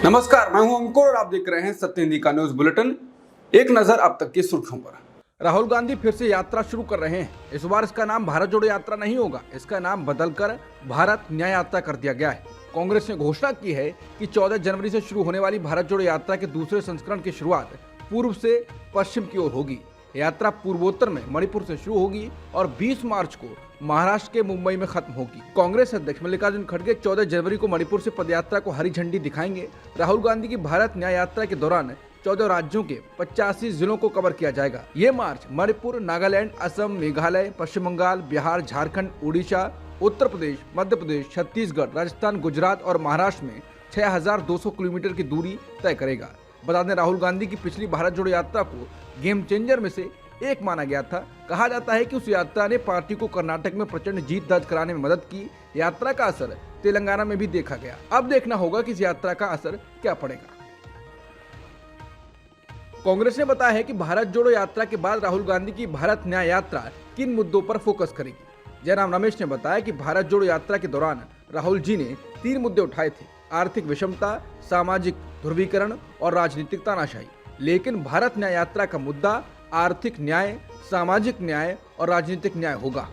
नमस्कार, मैं हूं अंकुर और आप देख रहे हैं सत्य हिंदी का न्यूज बुलेटिन। एक नजर अब तक की सुर्खियों पर। राहुल गांधी फिर से यात्रा शुरू कर रहे हैं। इस बार इसका नाम भारत जोड़ो यात्रा नहीं होगा, इसका नाम बदलकर भारत न्याय यात्रा कर दिया गया है। कांग्रेस ने घोषणा की है कि 14 जनवरी से शुरू होने वाली भारत जोड़ो यात्रा के दूसरे संस्करण की शुरुआत पूर्व से पश्चिम की ओर होगी। यात्रा पूर्वोत्तर में मणिपुर से शुरू होगी और 20 मार्च को महाराष्ट्र के मुंबई में खत्म होगी। कांग्रेस अध्यक्ष मल्लिकार्जुन खड़गे 14 जनवरी को मणिपुर से पदयात्रा को हरी झंडी दिखाएंगे। राहुल गांधी की भारत न्याय यात्रा के दौरान 14 राज्यों के 85 जिलों को कवर किया जाएगा। ये मार्च मणिपुर, नागालैंड, असम, मेघालय, पश्चिम बंगाल, बिहार, झारखंड, उड़ीसा, उत्तर प्रदेश, मध्य प्रदेश, छत्तीसगढ़, राजस्थान, गुजरात और महाराष्ट्र में 6200 किलोमीटर की दूरी तय करेगा। बता दें, राहुल गांधी की पिछली भारत जोड़ो यात्रा को गेम चेंजर में से एक माना गया था। कहा जाता है कि उस यात्रा ने पार्टी को कर्नाटक में प्रचंड जीत दर्ज कराने में मदद की। यात्रा का असर तेलंगाना में भी देखा गया। अब देखना होगा कि इस यात्रा का असर क्या पड़ेगा। कांग्रेस ने बताया है कि भारत जोड़ो यात्रा के बाद राहुल गांधी की भारत न्याय यात्रा किन मुद्दों पर फोकस करेगी। जयराम रमेश ने बताया कि भारत जोड़ो यात्रा के दौरान राहुल जी ने 3 मुद्दे उठाए थे: आर्थिक विषमता, सामाजिक ध्रुवीकरण और राजनीतिक तानाशाही। लेकिन भारत न्याय यात्रा का मुद्दा आर्थिक न्याय, सामाजिक न्याय और राजनीतिक न्याय होगा।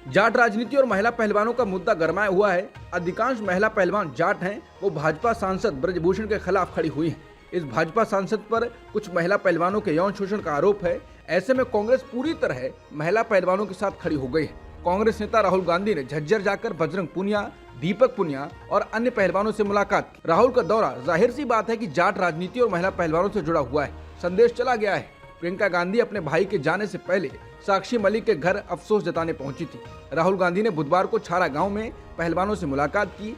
जाट राजनीति और महिला पहलवानों का मुद्दा गरमाया हुआ है। अधिकांश महिला पहलवान जाट हैं। वो भाजपा सांसद ब्रजभूषण के खिलाफ खड़ी हुई हैं। इस भाजपा सांसद पर कुछ महिला पहलवानों के यौन शोषण का आरोप है। ऐसे में कांग्रेस पूरी तरह महिला पहलवानों के साथ खड़ी हो गई है। कांग्रेस नेता राहुल गांधी ने झज्जर जाकर बजरंग पुनिया, दीपक पुनिया और अन्य पहलवानों से मुलाकात की। राहुल का दौरा जाहिर सी बात है कि जाट राजनीति और महिला पहलवानों से जुड़ा हुआ है। संदेश चला गया है। प्रियंका गांधी अपने भाई के जाने से पहले साक्षी मलिक के घर अफसोस जताने पहुंची थी। राहुल गांधी ने बुधवार को छारा गांव में पहलवानों से मुलाकात की।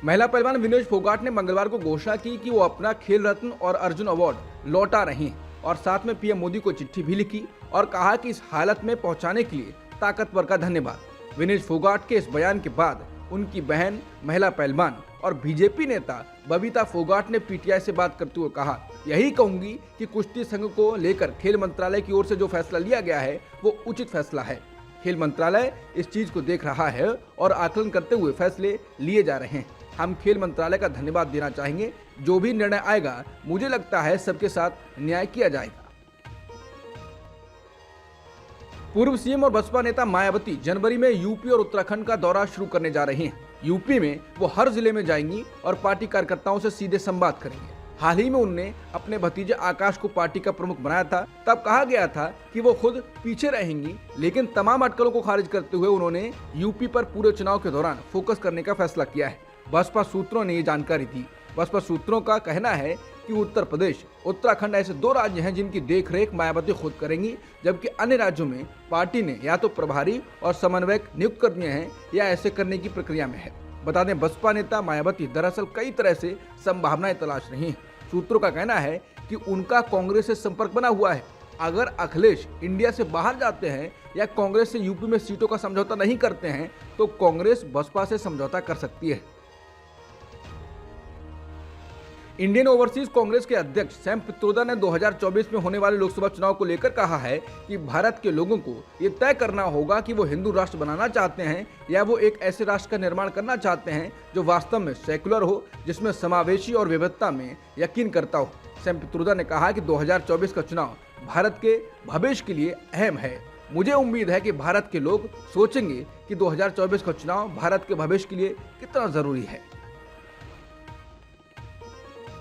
महिला पहलवान विनेश फोगाट ने मंगलवार को घोषणा की कि वो अपना खेल रत्न और अर्जुन अवार्ड लौटा रहे हैं और साथ में पीएम मोदी को चिट्ठी भी लिखी और कहा कि इस हालत में पहुंचाने के लिए ताकतवर का धन्यवाद। विनेश फोगाट के इस बयान के बाद उनकी बहन, महिला पहलवान और बीजेपी नेता बबीता फोगाट ने पीटीआई से बात करते हुए कहा, यही कहूंगी कि कुश्ती संघ को लेकर खेल मंत्रालय की ओर से जो फैसला लिया गया है वो उचित फैसला है। खेल मंत्रालय इस चीज को देख रहा है और आकलन करते हुए फैसले लिए जा रहे हैं। हम खेल मंत्रालय का धन्यवाद देना चाहेंगे। जो भी निर्णय आएगा, मुझे लगता है सबके साथ न्याय किया जाएगा। पूर्व सीएम और बसपा नेता मायावती जनवरी में यूपी और उत्तराखंड का दौरा शुरू करने जा रही हैं। यूपी में वो हर जिले में जाएंगी और पार्टी कार्यकर्ताओं से सीधे संवाद करेंगे। हाल ही में उनने अपने भतीजे आकाश को पार्टी का प्रमुख बनाया था। तब कहा गया था कि वो खुद पीछे रहेंगी, लेकिन तमाम अटकलों को खारिज करते हुए उन्होंने यूपी पर पूरे चुनाव के दौरान फोकस करने का फैसला किया है। बसपा सूत्रों ने ये जानकारी दी। बसपा सूत्रों का कहना है कि उत्तर प्रदेश, उत्तराखंड ऐसे 2 राज्य हैं जिनकी देखरेख मायावती खुद करेंगी, जबकि अन्य राज्यों में पार्टी ने या तो प्रभारी और समन्वयक नियुक्त कर दिए हैं या ऐसे करने की प्रक्रिया में है। बता दें, बसपा नेता मायावती दरअसल कई तरह से संभावनाएं तलाश रही हैं। सूत्रों का कहना है कि उनका कांग्रेस से संपर्क बना हुआ है। अगर अखिलेश इंडिया से बाहर जाते हैं या कांग्रेस से यूपी में सीटों का समझौता नहीं करते हैं तो कांग्रेस बसपा से समझौता कर सकती है। इंडियन ओवरसीज कांग्रेस के अध्यक्ष सैम पित्रोदा ने 2024 में होने वाले लोकसभा चुनाव को लेकर कहा है कि भारत के लोगों को ये तय करना होगा कि वो हिंदू राष्ट्र बनाना चाहते हैं या वो एक ऐसे राष्ट्र का निर्माण करना चाहते हैं जो वास्तव में सेकुलर हो, जिसमें समावेशी और विविधता में यकीन करता हो। सैम पित्रोदा ने कहा कि 2024 का चुनाव भारत के भविष्य के लिए अहम है। मुझे उम्मीद है कि भारत के लोग सोचेंगे कि 2024 का चुनाव भारत के भविष्य के लिए कितना जरूरी है।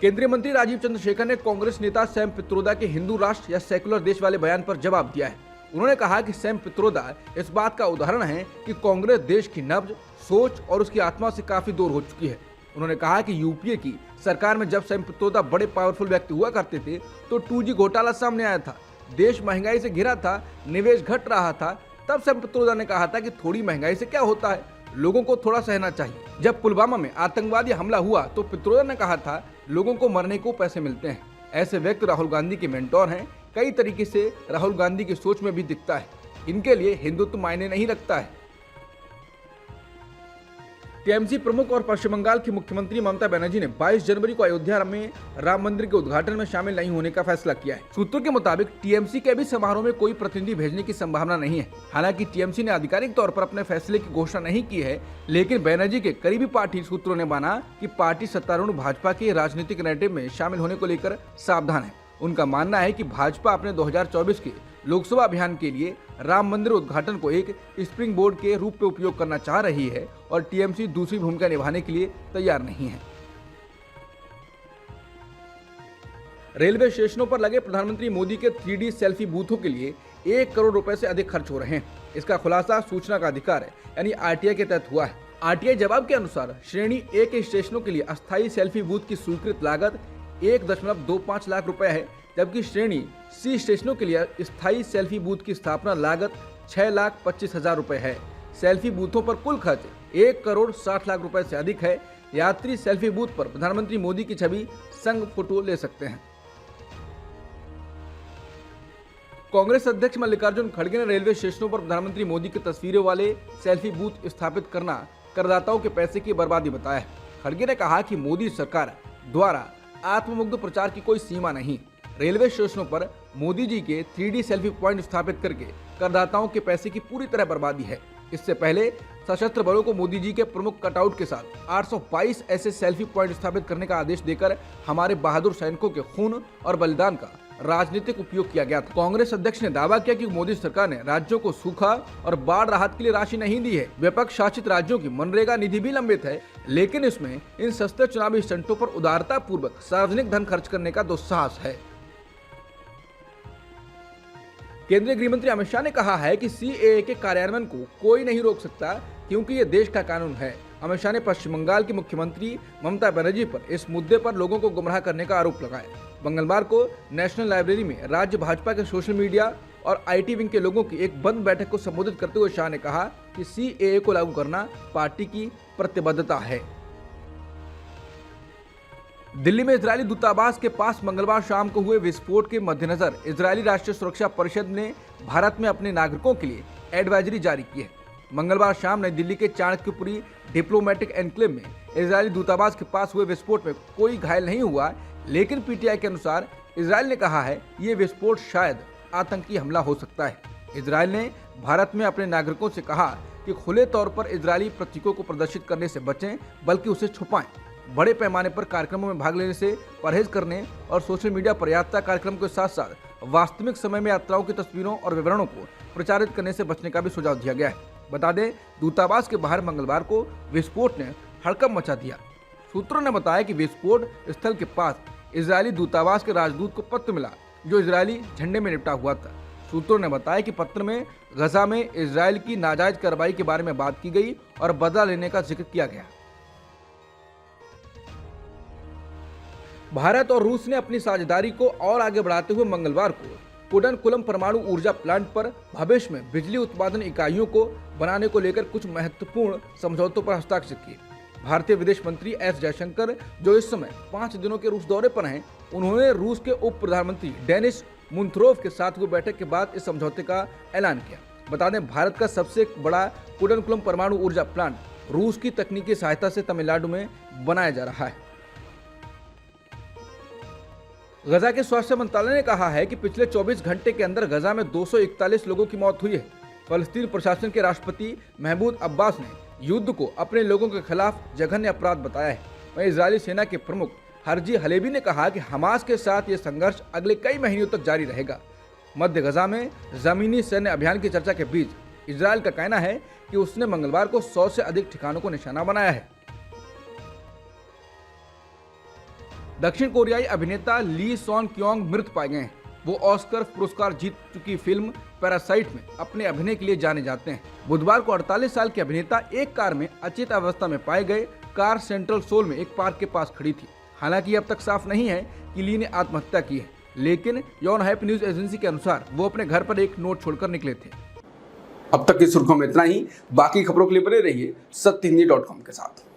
केंद्रीय मंत्री राजीव चंद्रशेखर ने कांग्रेस नेता सैम पित्रोदा के हिंदू राष्ट्र या सेकुलर देश वाले बयान पर जवाब दिया है। उन्होंने कहा कि सैम पित्रोदा इस बात का उदाहरण है कि कांग्रेस देश की नब्ज, सोच और उसकी आत्मा से काफी दूर हो चुकी है। उन्होंने कहा कि यूपीए की सरकार में जब सैम पित्रोदा बड़े पावरफुल व्यक्ति हुआ करते थे तो 2G घोटाला सामने आया था, देश महंगाई से घिरा था, निवेश घट रहा था। तब सैम पित्रोदा ने कहा था कि थोड़ी महंगाई से क्या होता है, लोगों को थोड़ा सहना चाहिए। जब पुलवामा में आतंकवादी हमला हुआ तो पित्रोदा ने कहा था, लोगों को मरने को पैसे मिलते हैं। ऐसे व्यक्ति राहुल गांधी के मेंटोर हैं। कई तरीके से राहुल गांधी की सोच में भी दिखता है। इनके लिए हिंदुत्व मायने नहीं रखता है। टीएमसी प्रमुख और पश्चिम बंगाल की मुख्यमंत्री ममता बनर्जी ने 22 जनवरी को अयोध्या में राम मंदिर के उद्घाटन में शामिल नहीं होने का फैसला किया है। सूत्रों के मुताबिक टीएमसी के भी समारोह में कोई प्रतिनिधि भेजने की संभावना नहीं है। हालांकि टीएमसी ने आधिकारिक तौर पर अपने फैसले की घोषणा नहीं की है, लेकिन बनर्जी के करीबी पार्टी सूत्रों ने माना कि पार्टी सत्तारूढ़ भाजपा के राजनीतिक नैरेटिव में शामिल होने को लेकर सावधान है। उनका मानना है कि भाजपा अपने 2024 के लोकसभा अभियान के लिए राम मंदिर उद्घाटन को एक स्प्रिंग बोर्ड के रूप में उपयोग करना चाह रही है और टीएमसी दूसरी भूमिका निभाने के लिए तैयार नहीं है। रेलवे स्टेशनों पर लगे प्रधानमंत्री मोदी के 3D सेल्फी बूथों के लिए 1 करोड़ रुपए से अधिक खर्च हो रहे हैं। इसका खुलासा सूचना का अधिकार यानी आरटीआई के तहत हुआ है। आरटीआई जवाब के अनुसार श्रेणी ए के स्टेशनों के लिए अस्थायी सेल्फी बूथ की स्वीकृत लागत 1.25 लाख रुपए है, जबकि श्रेणी सी स्टेशनों के लिए स्थायी सेल्फी बूथ की स्थापना लागत 6,25,000 रुपए है। सेल्फी बूथों पर कुल खर्च 1 करोड़ 60 लाख रुपए से अधिक है। यात्री सेल्फी बूथ पर प्रधानमंत्री मोदी की छवि संग फोटो ले सकते हैं। कांग्रेस अध्यक्ष मल्लिकार्जुन खड़गे ने रेलवे स्टेशनों पर प्रधानमंत्री मोदी की तस्वीरों वाले सेल्फी बूथ स्थापित करना करदाताओं के पैसे की बर्बादी बताया है। खड़गे ने कहा कि मोदी सरकार द्वारा आत्ममुग्ध प्रचार की कोई सीमा नहीं। रेलवे स्टेशनों पर मोदी जी के 3D सेल्फी पॉइंट स्थापित करके करदाताओं के पैसे की पूरी तरह बर्बादी है। इससे पहले सशस्त्र बलों को मोदी जी के प्रमुख कटआउट के साथ 822 ऐसे सेल्फी पॉइंट स्थापित करने का आदेश देकर हमारे बहादुर सैनिकों के खून और बलिदान का राजनीतिक उपयोग किया गया था। कांग्रेस अध्यक्ष ने दावा किया कि मोदी सरकार ने राज्यों को सूखा और बाढ़ राहत के लिए राशि नहीं दी है। विपक्ष शासित राज्यों की मनरेगा निधि भी लंबित है, लेकिन इसमें इन सस्ते चुनावी स्टंटों पर उदारता पूर्वक सार्वजनिक धन खर्च करने का दुस्साहस है। केंद्रीय गृह मंत्री अमित शाह ने कहा है कि सीएए के कार्यान्वयन को कोई नहीं रोक सकता, क्योंकि ये देश का कानून है। अमित शाह ने पश्चिम बंगाल की मुख्यमंत्री ममता बनर्जी पर इस मुद्दे पर लोगों को गुमराह करने का आरोप लगाया। मंगलवार को नेशनल लाइब्रेरी में राज्य भाजपा के सोशल मीडिया और आईटी विंग के लोगों की एक बंद बैठक को संबोधित करते हुए शाह ने कहा कि सीएए को लागू करना पार्टी की प्रतिबद्धता है। दिल्ली में इजरायली दूतावास के पास मंगलवार शाम को हुए विस्फोट के मद्देनजर इजरायली राष्ट्रीय सुरक्षा परिषद ने भारत में अपने नागरिकों के लिए एडवाइजरी जारी की है। मंगलवार शाम नई दिल्ली के चाणक्यपुरी डिप्लोमेटिक एन्क्लेव में इजरायली दूतावास के पास हुए विस्फोट में कोई घायल नहीं हुआ, लेकिन पीटीआई के अनुसार इजरायल ने कहा है ये विस्फोट शायद आतंकी हमला हो सकता है। इजरायल ने भारत में अपने नागरिकों से कहा कि खुले तौर पर इजरायली प्रतीकों को प्रदर्शित करने से बचें, बल्कि उसे छुपाएं। बड़े पैमाने पर कार्यक्रमों में भाग लेने से परहेज करने और सोशल मीडिया पर यात्रा कार्यक्रम के साथ साथ वास्तविक समय में यात्राओं की तस्वीरों और विवरणों को प्रचारित करने से बचने का भी सुझाव दिया गया है। बता दें, दूतावास के बाहर मंगलवार को विस्फोट ने हड़कंप मचा दिया। सूत्रों ने बताया कि विस्फोट स्थल के पास इजरायली दूतावास के राजदूत को पत्र मिला, जो इजरायली झंडे में लिपटा हुआ था। सूत्रों ने बताया कि पत्र में गजा में इजरायल की नाजायज कार्रवाई के बारे में बात की गई और बदला लेने का जिक्र किया गया। भारत और रूस ने अपनी साझेदारी को और आगे बढ़ाते हुए मंगलवार को कुडनकुलम परमाणु ऊर्जा प्लांट पर भविष्य में बिजली उत्पादन इकाइयों को बनाने को लेकर कुछ महत्वपूर्ण समझौतों पर हस्ताक्षर किए। भारतीय विदेश मंत्री एस जयशंकर, जो इस समय 5 दिनों के रूस दौरे पर हैं, उन्होंने रूस के उप प्रधानमंत्री डेनिस मुंथरोव के साथ हुई बैठक के बाद इस समझौते का ऐलान किया। बता दें, भारत का सबसे बड़ा कुडनकुलम परमाणु ऊर्जा प्लांट रूस की तकनीकी सहायता से तमिलनाडु में बनाया जा रहा है। गजा के स्वास्थ्य मंत्रालय ने कहा है कि पिछले 24 घंटे के अंदर गजा में 241 लोगों की मौत हुई है। फलस्तीन प्रशासन के राष्ट्रपति महमूद अब्बास ने युद्ध को अपने लोगों के खिलाफ जघन्य अपराध बताया है। वहीं इजरायली सेना के प्रमुख हर्जी हलेबी ने कहा कि हमास के साथ ये संघर्ष अगले कई महीनों तक जारी रहेगा। मध्य गजा में जमीनी सैन्य अभियान की चर्चा के बीच इजरायल का कहना है कि उसने मंगलवार को 100 से अधिक ठिकानों को निशाना बनाया है। दक्षिण कोरियाई अभिनेता ली सॉन क्योंग मृत पाए गए हैं। वो ऑस्कर पुरस्कार जीत चुकी फिल्म पैरासाइट में अपने अभिनय के लिए जाने जाते हैं। बुधवार को 48 साल के अभिनेता एक कार में अचेत अवस्था में पाए गए। कार सेंट्रल सोल में एक पार्क के पास खड़ी थी। हालांकि अब तक साफ नहीं है कि ली ने आत्महत्या की है, लेकिन यॉनहाइप न्यूज एजेंसी के अनुसार वो अपने घर पर एक नोट छोड़कर निकले थे। अब तक की सुर्खियों में इतना ही। बाकी खबरों के लिए बने रहिए सत्यहिंदी.com के साथ।